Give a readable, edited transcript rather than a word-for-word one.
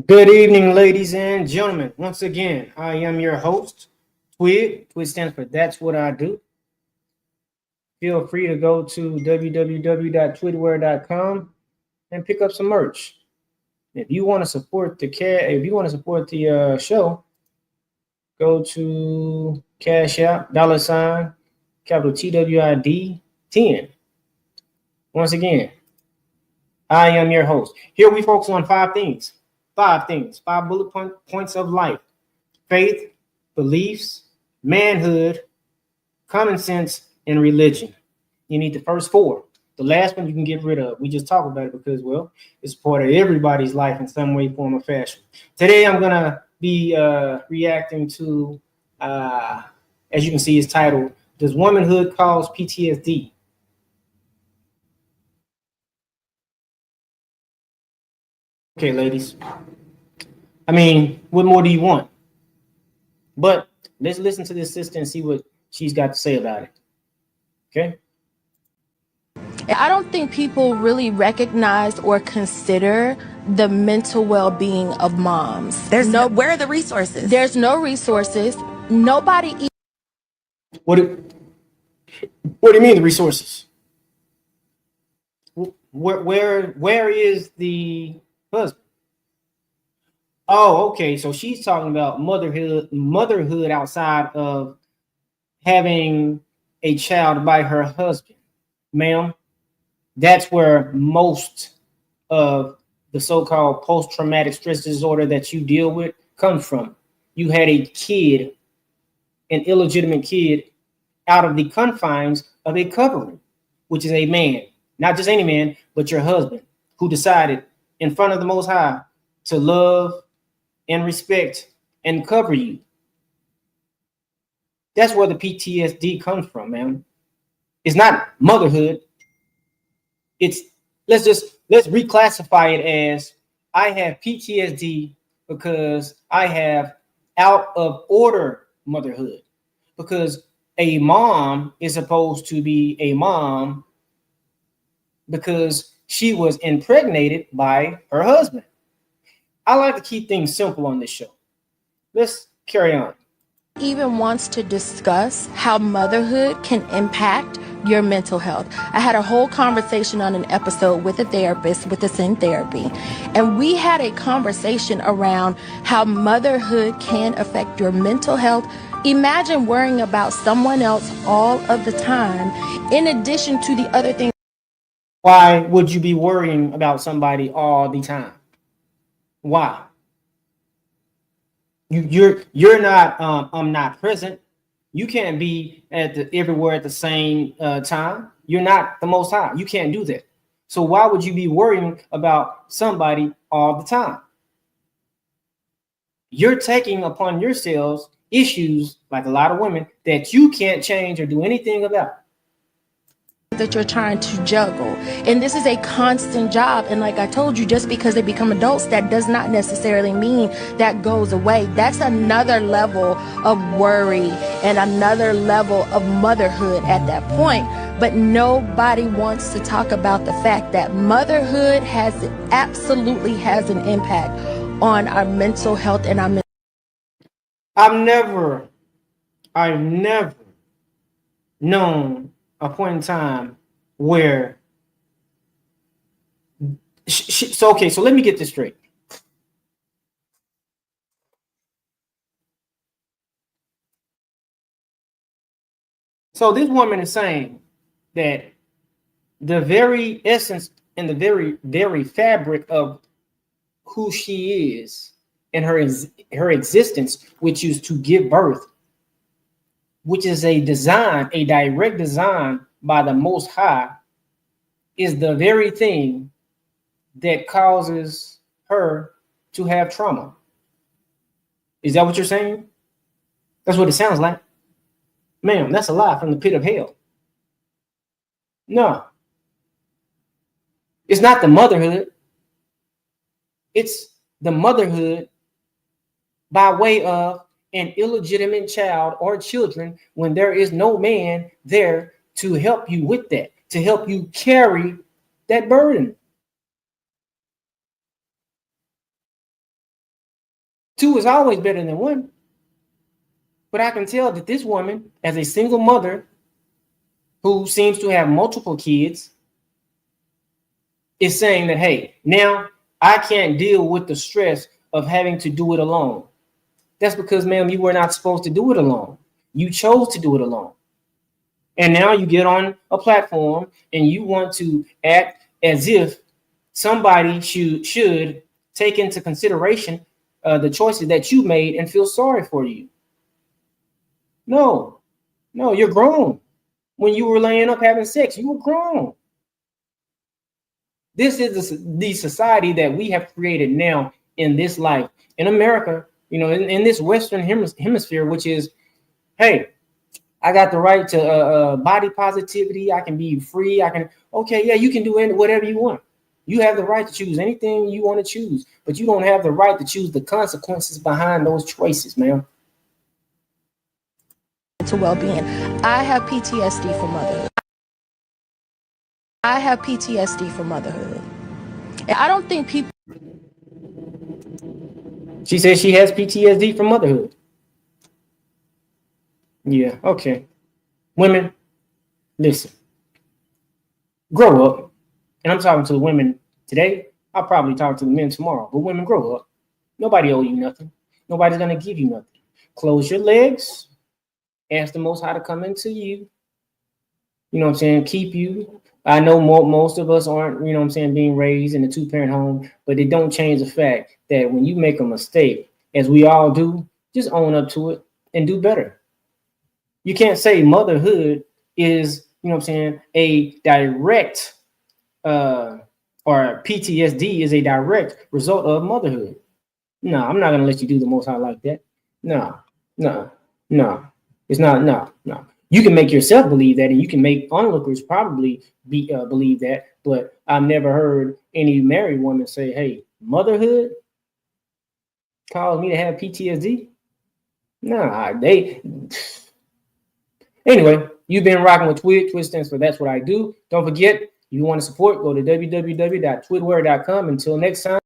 Good evening, ladies and gentlemen. Once again, I am your host, Twig. Twig stands for That's What I Do. Feel free to go to www.twidwear.com and pick up some merch. If you want to support the show, go to Cash App, $ capital TWID 10. Once again, I am your host. Here we focus on five bullet points of life: faith, beliefs, manhood, common sense, and religion. You need the first four. The last one you can get rid of. We just talk about it because, well, it's part of everybody's life in some way, form, or fashion. Today, I'm going to be reacting to, as you can see, it's titled, Does Womanhood Cause PTSD? Okay, ladies. I mean, what more do you want? But let's listen to this sister and see what she's got to say about it. Okay? I don't think people really recognize or consider the mental well-being of moms. Where are the resources? There's no resources. Nobody. What do, what do you mean the resources? Where is the husband? Oh, okay. So she's talking about motherhood outside of having a child by her husband, ma'am. That's where most of the so-called post-traumatic stress disorder that you deal with comes from. You had a kid, an illegitimate kid, out of the confines of a covering, which is a man, not just any man, but your husband, who decided in front of the Most High to love and respect and cover you. That's where the PTSD comes from, man. It's not motherhood. It's let's reclassify it as I have PTSD because I have out of order motherhood. Because a mom is supposed to be a mom because she was impregnated by her husband. I like to keep things simple on this show. Let's carry on. Even wants to discuss how motherhood can impact your mental health. I had a whole conversation on an episode with a therapist with us in therapy, and we had a conversation around how motherhood can affect your mental health. Imagine worrying about someone else all of the time, in addition to the other things. Why would you be worrying about somebody all the time? Why? You're not I'm not present. You can't be everywhere at the same time. You're not the Most High. You can't do that. So why would you be worrying about somebody all the time? You're taking upon yourselves issues, like a lot of women, that you can't change or do anything about. That you're trying to juggle, and this is a constant job. And like I told you, just because they become adults, that does not necessarily mean that goes away. That's another level of worry and another level of motherhood at that point. But nobody wants to talk about the fact that motherhood absolutely has an impact on our mental health and our mental. I've never known a point in time where so okay, so let me get this straight. So this woman is saying that the very essence and the very fabric of who she is and her existence, which is to give birth, which is a direct design by the Most High, is the very thing that causes her to have trauma. Is that what you're saying? That's what it sounds like. Ma'am, that's a lie from the pit of hell. No. It's not the motherhood. It's the motherhood by way of an illegitimate child or children when there is no man there to help you with that, to help you carry that burden. 2 is always better than 1. But I can tell that this woman, as a single mother who seems to have multiple kids, is saying that, hey, now I can't deal with the stress of having to do it alone. That's because, ma'am, you were not supposed to do it alone. You chose to do it alone. And now you get on a platform and you want to act as if somebody should take into consideration the choices that you made and feel sorry for you. No, you're grown. When you were laying up having sex, you were grown. This is the society that we have created now in this life in America, in this Western hemisphere, which is, hey, I got the right to body positivity. I can be free. Okay, yeah, you can do whatever you want. You have the right to choose anything you want to choose, but you don't have the right to choose the consequences behind those choices, ma'am. To well-being. I have PTSD for motherhood. I have PTSD for motherhood. And I don't think people. She says she has PTSD from motherhood. Yeah, okay. Women, listen. Grow up. And I'm talking to the women today. I'll probably talk to the men tomorrow. But women, grow up. Nobody owe you nothing. Nobody's going to give you nothing. Close your legs. Ask the Most High to come into you. You know what I'm saying? Keep you. I know most of us aren't, you know what I'm saying, being raised in a 2-parent home, but it don't change the fact that when you make a mistake, as we all do, just own up to it and do better. You can't say motherhood is, you know what I'm saying, a direct or PTSD is a direct result of motherhood. No, I'm not going to let you do the Most High like that. No. It's not, no. You can make yourself believe that, and you can make onlookers probably believe that, but I've never heard any married woman say, hey, motherhood caused me to have PTSD. Nah, Anyway, you've been rocking with Twit. Twit stands for That's What I Do. Don't forget, if you want to support, go to www.twitware.com. Until next time.